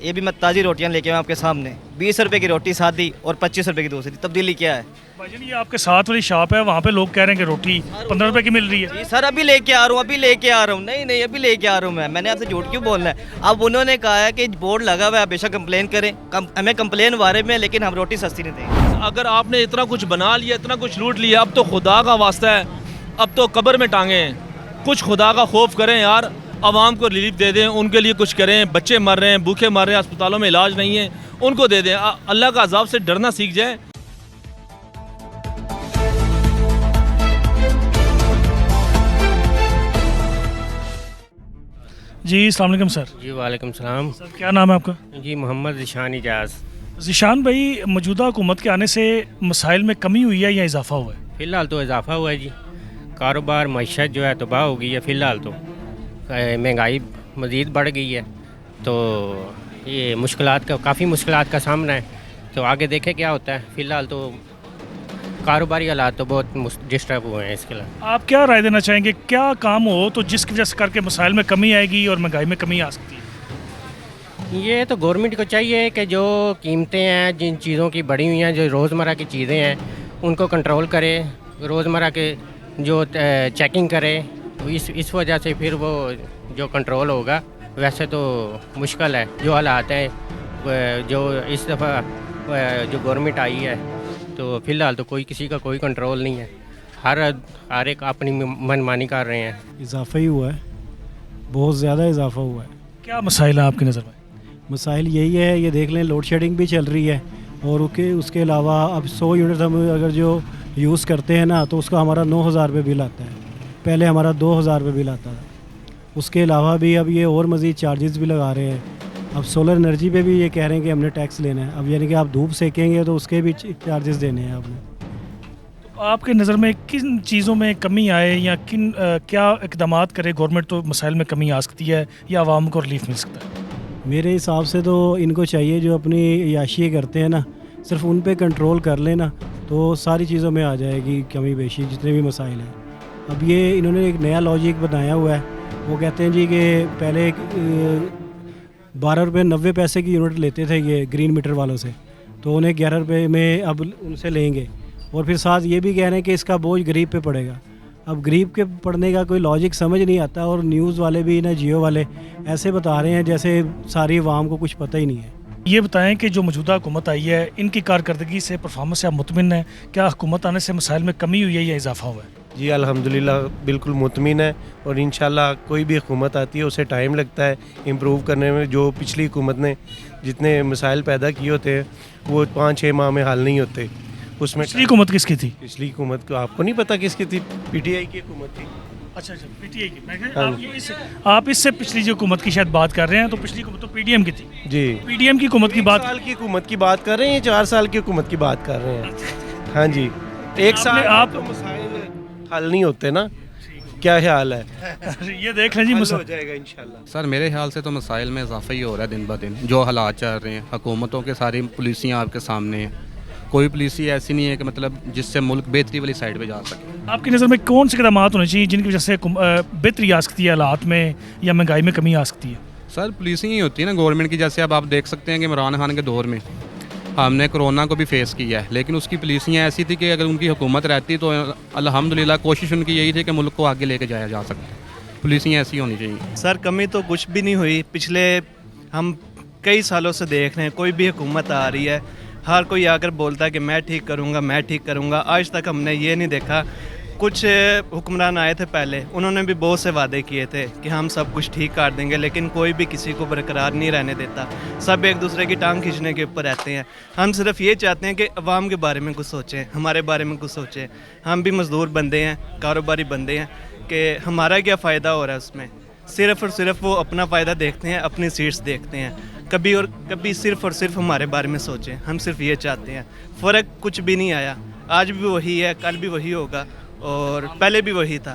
ये भी मैं ताज़ी रोटियां लेके आया आपके सामने, 20 रुपए की रोटी सादी और 25 रुपए की दूसरी। तब्दीली क्या है? भाईजान ये आपके साथ वाली शॉप है, वहाँ पे लोग कह रहे हैं कि रोटी 15 रुपए की मिल रही है। जी सर, अभी लेके आ रहा हूँ, अभी लेके आ रहा हूँ। नहीं नहीं, अभी लेके आ रहा हूँ मैंने आपसे झूठ क्यों बोलना है? अब उन्होंने कहा है कि बोर्ड लगा हुआ है, बेशक कंप्लेन करें, हमें कंप्लेन वारे में, लेकिन हम रोटी सस्ती नहीं देंगे। अगर आपने इतना कुछ बना लिया, इतना कुछ लूट लिया, अब तो खुदा का वास्ता है, अब तो कब्र में टांगे। कुछ खुदा का खौफ करें यार, आवाम को रिलीफ दे दें, उनके लिए कुछ करें। बच्चे मर रहे हैं, भूखे मर रहे हैं, अस्पतालों में इलाज नहीं है, उनको दे दें। अल्लाह का अजाब से डरना सीख जाए। जी अस्सलाम वालेकुम सर। जी वालेकुम सलाम। सर क्या नाम है आपका? जी मोहम्मद ज़िशान इजाज़। ज़िशान भाई, मौजूदा हुकूमत के आने से मसाइल में कमी हुई है या इजाफा हुआ है? फ़िलहाल तो इजाफा हुआ है जी। कारोबार मईशत जो है तबाह हो गई है। फ़िलहाल तो महंगाई मज़ीद बढ़ गई है, तो ये काफ़ी मुश्किलात का सामना है। तो आगे देखें क्या होता है। फ़िलहाल तो कारोबारी हालात तो बहुत डिस्टर्ब हुए हैं। इसके अलावा आप क्या राय देना चाहेंगे, क्या काम हो तो जिसकी वजह से करके मसाइल में कमी आएगी और महंगाई में कमी आ सकती है? ये तो गवर्नमेंट को चाहिए कि जो कीमतें हैं, जिन चीज़ों की बढ़ी हुई हैं, जो रोज़मर्रा की चीज़ें हैं, उनको कंट्रोल करे, रोज़मर्रा के जो चेकिंग करे। इस वजह से फिर वो जो कंट्रोल होगा। वैसे तो मुश्किल है जो हालात है, जो इस दफ़ा जो गवर्नमेंट आई है, तो फ़िलहाल तो किसी का कोई कंट्रोल नहीं है। हर एक अपनी मनमानी कर रहे हैं। इजाफा ही हुआ है, बहुत ज़्यादा इजाफा हुआ है। क्या मसाइल है आपकी नज़र में? मसाइल यही है, ये देख लें, लोड शेडिंग भी चल रही है, और उसके अलावा अब 100 यूनिट हम अगर जो यूज़ करते हैं ना, तो उसका हमारा 9,000 रुपये बिल आता है। पहले हमारा 2,000 रुपये बिल आता था। उसके अलावा भी अब ये और मज़ीद चार्जेस भी लगा रहे हैं। अब सोलर एनर्जी पे भी ये कह रहे हैं कि हमने टैक्स लेना है। अब यानी कि आप धूप सेकेंगे तो उसके भी चार्जेस देने हैं आपने। तो आपके नज़र में किन चीज़ों में कमी आए या क्या इकदाम करे गवर्नमेंट तो मसाइल में कमी आ सकती है या आवाम को रिलीफ मिल सकता है? मेरे हिसाब से तो इनको चाहिए, जो अपनी याशी करते हैं ना, सिर्फ उन पे कंट्रोल कर लेना तो सारी चीज़ों में आ जाएगी कमी बेशी, जितने भी मसाइल हैं। अब ये इन्होंने एक नया लॉजिक बनाया हुआ है। वो कहते हैं जी कि पहले 12 रुपये 90 पैसे की यूनिट लेते थे ये ग्रीन मीटर वालों से, तो उन्हें 11 रुपये में अब उनसे लेंगे। और फिर साथ ये भी कह रहे हैं कि इसका बोझ गरीब पे पड़ेगा। अब गरीब के पढ़ने का कोई लॉजिक समझ नहीं आता, और न्यूज़ वाले भी ना, जियो वाले ऐसे बता रहे हैं जैसे सारी आवाम को कुछ पता ही नहीं है। ये बताएं कि जो मौजूदा हुकूमत आई है, इनकी कारकर्दगी से, परफॉर्मेंस से आप मुतमिन हैं? क्या हुकूमत आने से मसाइल में कमी हुई है या इजाफा हुआ है? जी अल्हम्दुलिल्लाह बिल्कुल मुतमिन है, और इंशाल्लाह कोई भी हुकूमत आती है उसे टाइम लगता है इम्प्रूव करने में। जो पिछली हुकूमत ने जितने मसाइल पैदा किए होते हैं वो 5-6 माह में हल नहीं होते। उसमें पिछली हुकूमत किसकी थी? पिछली हुकूमत को आपको नहीं पता किसकी थी? पीटीआई की हुकूमत थी। अच्छा, पीटीआई की। मैं आप इससे पिछली जो हुकूमत की शायद बात कर रहे हैं, तो पिछली हुकूमत तो पीडीएम की थी। जी, पीडीएम की हुकूमत की बात, 1 साल की हुकूमत की बात कर रहे हैं, 4 साल की हुकूमत की बात कर रहे हैं। हाँ जी, 1 साल आप तो मसाइल हल नहीं होते ना। क्या ख्याल है? ये देख लें जी, हल हो जाएगा इंशाल्लाह। सर मेरे ख्याल से तो मसाइल में इजाफा ही हो रहा है दिन ब दिन। जो हालात चल रहे हैं, हुकूमतों के सारी पॉलिसियाँ आपके सामने हैं। कोई पॉलिसी ऐसी नहीं है कि मतलब जिससे मुल्क बेहतरी वाली साइड पे जा सके। आपकी नज़र में कौन से इक़दाम होने चाहिए जिनकी वजह से बेहतरी आ सकती है हालात में, या महंगाई में कमी आ सकती है? सर पॉलिसी ही होती है ना गवर्नमेंट की। जैसे अब आप देख सकते हैं कि इमरान खान के दौर में हमने कोरोना को भी फेस किया है, लेकिन उसकी पॉलिसियाँ ऐसी थी कि अगर उनकी हुकूमत रहती तो अल्हम्दुलिल्लाह कोशिश उनकी यही थी कि मुल्क को आगे लेके जाया जा सकता। पॉलिसियाँ ऐसी होनी चाहिए। सर कमी तो कुछ भी नहीं हुई। पिछले हम कई सालों से देख रहे हैं, कोई भी हुकूमत आ रही है, हर कोई आकर बोलता है कि मैं ठीक करूँगा, मैं ठीक करूँगा। आज तक हमने ये नहीं देखा। कुछ हुक्मरान आए थे पहले, उन्होंने भी बहुत से वादे किए थे कि हम सब कुछ ठीक कर देंगे, लेकिन कोई भी किसी को बरकरार नहीं रहने देता। सब एक दूसरे की टांग खींचने के ऊपर रहते हैं। हम सिर्फ ये चाहते हैं कि अवाम के बारे में कुछ सोचें, हमारे बारे में कुछ सोचें। हम भी मज़दूर बंदे हैं, कारोबारी बंदे हैं, कि हमारा क्या फ़ायदा हो रहा है उसमें। सिर्फ़ और सिर्फ वो अपना फ़ायदा देखते हैं, अपनी सीट्स देखते हैं। कभी सिर्फ़ और सिर्फ हमारे बारे में सोचें। हम सिर्फ ये चाहते हैं। फ़र्क कुछ भी नहीं आया। आज भी वही है, कल भी वही होगा, और पहले भी वही था।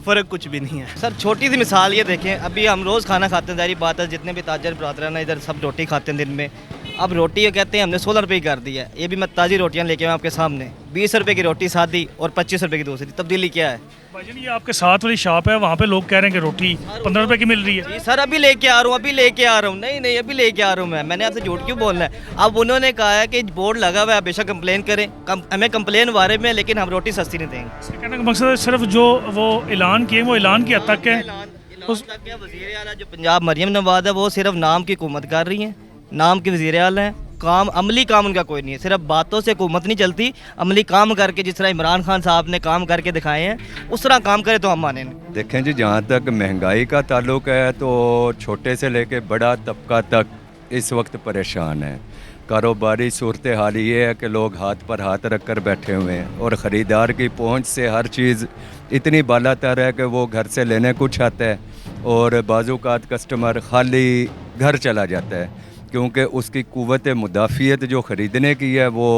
फ़र्क कुछ भी नहीं है। सर छोटी सी मिसाल ये देखें, अभी हम रोज़ खाना खाते हैं, जारी बात है, जितने भी ताजर बरादरान हैं इधर सब रोटी खाते हैं दिन में। अब रोटी कहते हैं हमने 16 रुपये की कर दी है। ये भी मैं ताज़ी रोटियां लेके आया आपके सामने, 20 रुपये की रोटी सादी और 25 रुपये की दूसरी। तब्दीली क्या है? भाईजान ये आपके साथ वाली शॉप है, वहाँ पे लोग कह रहे हैं कि रोटी 15 रुपए की मिल रही है। जी सर, अभी लेके आ रहा हूँ, अभी लेके आ रहा हूँ। नहीं नहीं, अभी लेके आ रहा हूँ मैंने आपसे झूठ क्यों बोलना है? अब उन्होंने कहा है कि बोर्ड लगा हुआ है, बेशक कंप्लेन करें, हमें कंप्लेन बारे में, लेकिन हम रोटी सस्ती नहीं देंगे। इसके कहने का मकसद है सिर्फ जो वो ऐलान किए वो ऐलान की हद तक है। वज़ीर आला जो पंजाब मरियम नवाज है वो सिर्फ नाम की हुकूमत कर रही है, नाम की वज़ीर आला है, काम अमली काम उनका कोई नहीं है। सिर्फ बातों से हुकूमत नहीं चलती, अमली काम करके, जिस तरह इमरान खान साहब ने काम करके दिखाए हैं उस तरह काम करे तो हम माने नहीं। देखें जी, जहाँ तक महंगाई का ताल्लुक है तो छोटे से लेके बड़ा तबका तक इस वक्त परेशान है। कारोबारी सूरत हाल ये है कि लोग हाथ पर हाथ रख कर बैठे हुए हैं और ख़रीदार की पहुंच से हर चीज़ इतनी बालातर है कि वो घर से लेने कुछ आता है और बाज़ूकात कस्टमर खाली घर चला जाता है, क्योंकि उसकी कुव्वत मुदाफ़ियत जो ख़रीदने की है वो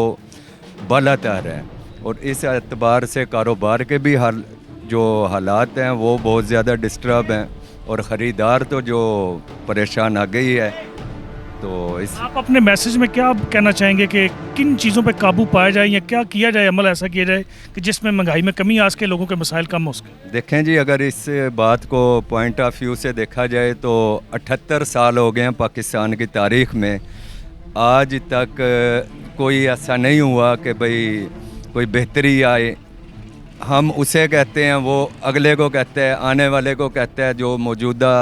बालातर है। और इस एतबार से कारोबार के भी जो हालात हैं वो बहुत ज़्यादा डिस्टर्ब हैं और ख़रीदार तो जो परेशान आ गई है। तो इस आप अपने मैसेज में क्या कहना चाहेंगे कि किन चीज़ों पे काबू पाया जाए या क्या किया जाए, अमल ऐसा किया जाए कि जिसमें महंगाई में कमी आ सके, लोगों के मसाइल कम हो सके? देखें जी, अगर इस बात को पॉइंट ऑफ व्यू से देखा जाए तो 78 साल हो गए हैं पाकिस्तान की तारीख़ में, आज तक कोई ऐसा नहीं हुआ कि भाई कोई बेहतरी आए। हम उसे कहते हैं, वो अगले को कहते हैं, आने वाले को कहते हैं, जो मौजूदा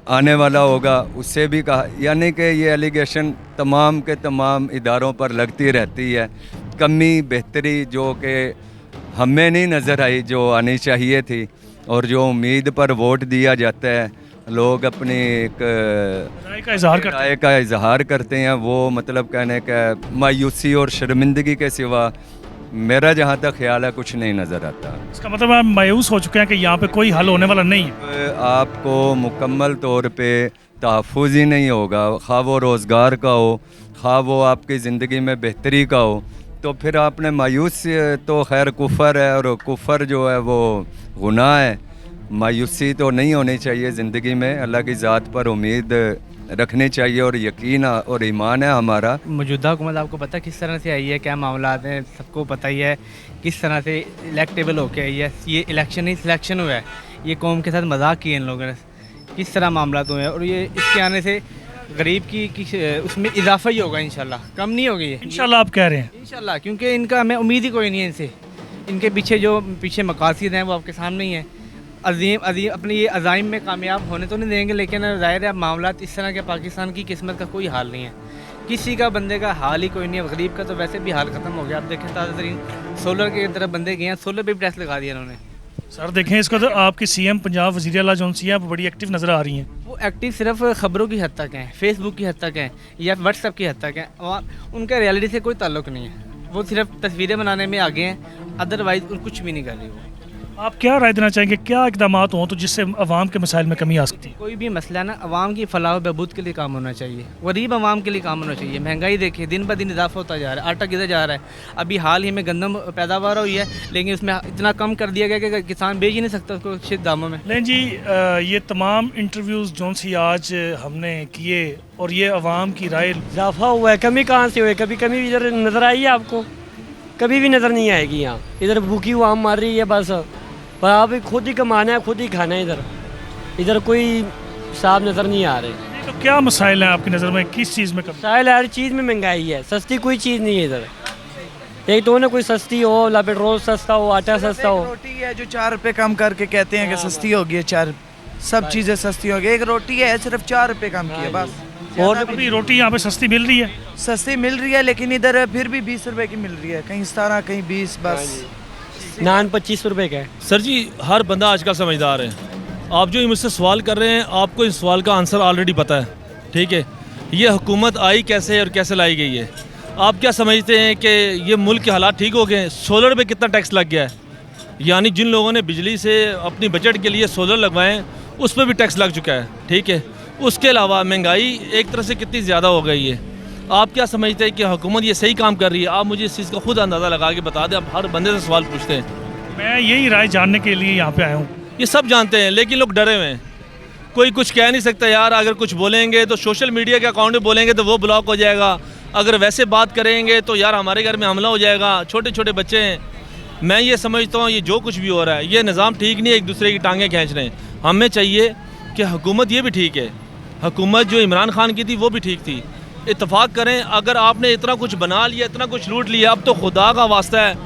आने वाला होगा उससे भी कहा, यानी कि ये एलिगेशन तमाम के तमाम इदारों पर लगती रहती है। कमी बेहतरी जो कि हमें नहीं नज़र आई, जो आनी चाहिए थी, और जो उम्मीद पर वोट दिया जाता है, लोग अपनी एक राय का इजहार करते हैं, वो मतलब कहने का मायूसी और शर्मिंदगी के सिवा मेरा जहाँ तक ख्याल है कुछ नहीं नज़र आता। इसका मतलब आप मायूस हो चुके हैं कि यहाँ पे कोई हल होने वाला नहीं है। आपको मुकम्मल तौर पे तहफ़्फ़ुज़ ही नहीं होगा, खा वो रोज़गार का हो, खा वो आपकी ज़िंदगी में बेहतरी का हो, तो फिर आपने मायूस, तो खैर कुफ़र है और कुफ़र जो है वो गुनाह है। मायूसी तो नहीं होनी चाहिए ज़िंदगी में, अल्लाह की ज़ात पर उम्मीद रखनी चाहिए और यकीन और ईमान है हमारा। मौजूदा हुकूमत आपको पता किस तरह से आई है, क्या मामला हैं, सबको पता ही है किस तरह से इलेक्टेबल होके आई है। ये इलेक्शन नहीं सिलेक्शन हुआ है, ये कौम के साथ मजाक किए इन लोगों ने, किस तरह मामला हुए हैं। और ये इसके आने से गरीब की उसमें इजाफा ही होगा इंशाल्लाह, कम नहीं होगी इंशाल्लाह। आप कह रहे हैं इंशाल्लाह, क्योंकि इनका हमें उम्मीद ही कोई नहीं है इनसे। इनके पीछे मकासद हैं वो आपके सामने ही हैं। अजीम अपनी ये अज़ाइम में कामयाब होने तो नहीं देंगे, लेकिन ज़ाहिर है मामला इस तरह के पाकिस्तान की किस्मत का कोई हाल नहीं है, किसी का बंदे का हाल ही कोई नहीं है। गरीब का तो वैसे भी हाल ख़त्म हो गया। आप देखें ताज़ा तरीन सोलर की तरफ बंदे गए हैं, सोलर पे भी टैक्स लगा दिया उन्होंने। सर देखें, इसका तो आपकी CM पंजाब वज़ीर आला जो सी हैं वो बड़ी एक्टिव नज़र आ रही हैं। वो एक्टिव सिर्फ ख़बरों की हद तक हैं, फेसबुक की हद तक हैं या व्हाट्सएप की हद तक हैं, और उनका रियलिटी से कोई ताल्लुक़ नहीं है। वो सिर्फ तस्वीरें बनाने में आगे हैं, अदरवाइज़ कुछ भी नहीं कर रही। वो आप क्या राय देना चाहेंगे, क्या इकदाम हों तो जिससे अवाम के मसाइल में कमी आ सकती है? कोई भी मसला ना, अवाम की फलाह बहबूद के लिए काम होना चाहिए, गरीब अवाम के लिए काम होना चाहिए। महंगाई देखिए दिन ब दिन इजाफा होता जा रहा है, आटा गिरता जा रहा है। अभी हाल ही में गंदम पैदावार हुई है, लेकिन उसमें इतना कम कर दिया गया कि किसान बेच ही नहीं सकता उसको शिद दामों में। लेकिन जी ये तमाम इंटरव्यूज़ जो सी आज हमने किए और ये अवाम की राय, इजाफा हुआ है, कमी कहाँ से हुई? कभी कमी इधर नज़र आई है आपको? कभी भी नज़र नहीं आएगी। यहाँ इधर भूखी आवाम मार रही है बस, पर आप खुद ही कमाना है, खुद ही खाना है। इधर कोई साफ नज़र नहीं आ रहे। तो क्या मसाइल हैं आपकी नज़र में, किस चीज़ में कमी? मसाइल हर चीज़ में महंगाई है, सस्ती कोई चीज़ नहीं है इधर। एक तो ना कोई सस्ती हो, ला पेट्रोल सस्ता हो, आटा सस्ता हो। रोटी है जो 4 रुपये कम करके कहते हैं कि सस्ती होगी है, 4 सब चीज़ें सस्ती होगी। एक रोटी है सिर्फ 4 रुपये कम की है बस। और अभी रोटी यहाँ पे सस्ती मिल रही है? सस्ती मिल रही है, लेकिन इधर फिर भी 20 रुपये की मिल रही है, कहीं 17 कहीं 20 बस। नान 25 रुपये का है। सर जी, हर बंदा आजकल समझदार है। आप जो मुझसे सवाल कर रहे हैं, आपको इस सवाल का आंसर ऑलरेडी पता है, ठीक है। ये हुकूमत आई कैसे है और कैसे लाई गई है? आप क्या समझते हैं कि ये मुल्क के हालात ठीक हो गए हैं? सोलर पे कितना टैक्स लग गया है, यानी जिन लोगों ने बिजली से अपनी बजट के लिए सोलर लगवाएं उस पर भी टैक्स लग चुका है, ठीक है। उसके अलावा महंगाई एक तरह से कितनी ज़्यादा हो गई है। आप क्या समझते हैं कि हुकूमत ये सही काम कर रही है? आप मुझे इस चीज़ का खुद अंदाज़ा लगा के बता दें। आप हर बंदे से सवाल पूछते हैं। मैं यही राय जानने के लिए यहाँ पे आया हूँ। ये सब जानते हैं, लेकिन लोग डरे हुए हैं। कोई कुछ कह नहीं सकता यार। अगर कुछ बोलेंगे तो सोशल मीडिया के अकाउंट में बोलेंगे तो वो ब्लॉक हो जाएगा, अगर वैसे बात करेंगे तो यार हमारे घर में हमला हो जाएगा, छोटे छोटे बच्चे हैं। मैं ये समझता हूँ ये जो कुछ भी हो रहा है ये निज़ाम ठीक नहीं है, एक दूसरे की टांगें खींच रहे हैं। हमें चाहिए कि हुकूमत ये भी ठीक है, हुकूमत जो इमरान खान की थी वो भी ठीक थी, इत्तेफाक करें। अगर आपने इतना कुछ बना लिया, इतना कुछ लूट लिया, अब तो खुदा का वास्ता है,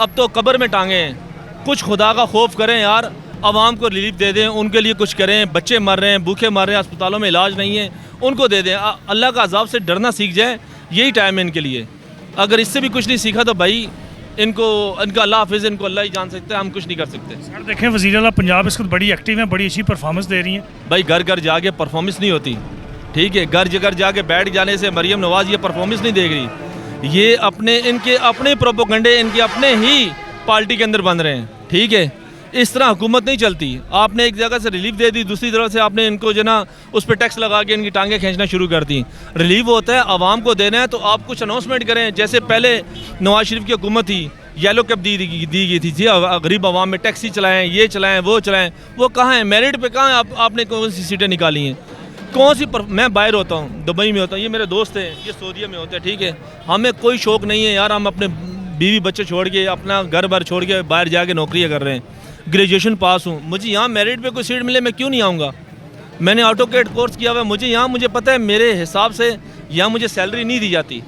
अब तो कब्र में टांगे हैं। कुछ खुदा का खौफ करें यार, आवाम को रिलीफ दे दें, उनके लिए कुछ करें। बच्चे मर रहे हैं, भूखे मर रहे हैं, अस्पतालों में इलाज नहीं है, उनको दे दें। अल्लाह का अजाब से डरना सीख जाए, यही टाइम है इनके लिए। अगर इससे भी कुछ नहीं सीखा तो भाई इनको इनका अल्लाह हाफिज़, इनको अल्लाह ही जान सकते हैं, हम कुछ नहीं कर सकते। सर देखें वज़ीर आला पंजाब इस वक्त बड़ी एक्टिव हैं, बड़ी अच्छी परफॉर्मेंस दे रही हैं। भाई घर घर जाके परफॉर्मेंस नहीं होती, ठीक है। घर जाके बैठ जाने से मरीम नवाज़ ये परफॉर्मेंस नहीं देख रही। ये इनके अपने प्रोपोगंडे इनके अपने ही पार्टी के अंदर बन रहे हैं, ठीक है। इस तरह हुकूमत नहीं चलती। आपने एक जगह से रिलीफ दे दी, दूसरी तरफ से आपने इनको जो ना उस पर टैक्स लगा के इनकी टांगें खींचना शुरू कर दी। रिलीफ होता है आवाम को देना है तो आप कुछ अनाउंसमेंट करें। जैसे पहले नवाज शरीफ की हुकूमत थी, येलो कैप दी गई थी जी, गरीब आवाम में टैक्सी चलाएं, ये चलाएं, वो चलाएं। वो कहाँ है? मेरिट पे कहाँ है? आपने कौन सी सीटें निकाली हैं? कौन सी मैं बाहर होता हूँ, दुबई में होता हूँ, ये मेरे दोस्त हैं, ये सऊदीया में होते हैं, ठीक है। हमें कोई शौक़ नहीं है यार, हम अपने बीवी बच्चे छोड़ के अपना घर बार छोड़ के बाहर जाके नौकरियाँ कर रहे हैं। ग्रेजुएशन पास हूँ, मुझे यहाँ मेरिट पे कोई सीट मिले मैं क्यों नहीं आऊँगा? मैंने ऑटोकेड कोर्स किया हुआ है, मुझे पता है मेरे हिसाब से यहाँ मुझे सैलरी नहीं दी जाती।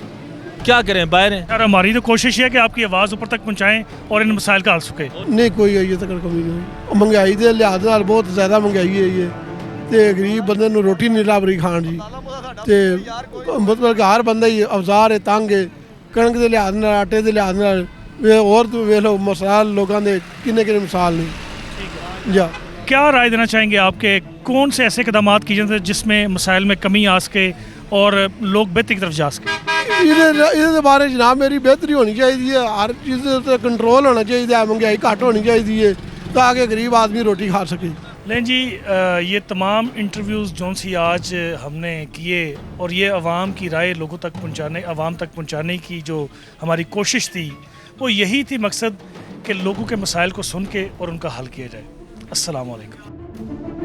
क्या करें, बाहर हैं यार। हमारी तो कोशिश है कि आपकी आवाज़ ऊपर तक पहुँचाएँ और इन मसाइल का हल सके। नहीं कोई अजे तक कमी नहीं। महंगाई के लिहाज नाल बहुत ज़्यादा महंगाई है ये, तो गरीब बंदे नूं रोटी नहीं लभ रही खाण जी। तो मतलब हर बंदा ही अवजार है, तंग है, कणक के लिहाज नाल, आटे के लिहाज नाल। और तो वे लो मसाल लोगों के किन्ने मिसाल नहीं जा। क्या राय देना चाहेंगे आपके, कौन से ऐसे इकदाम किए जाते हैं जिसमें मसाइल में कमी आ सके और लोग बेहतरी की तरफ जा सके? ये बारे जनाब मेरी बेहतरी होनी चाहिए, हर चीज़ कंट्रोल होना चाहिए, महंगाई घट होनी चाहिए ताकि गरीब आदमी रोटी खा सके। लेकिन जी ये तमाम इंटरव्यूज़ जो सी आज हमने किए और ये आवाम की राय लोगों तक पहुँचाने, आवाम तक पहुँचाने की जो हमारी कोशिश थी वो यही थी मकसद कि लोगों के मसाइल को सुन के और उनका हल किया जाए। अस्सलाम वालेकुम।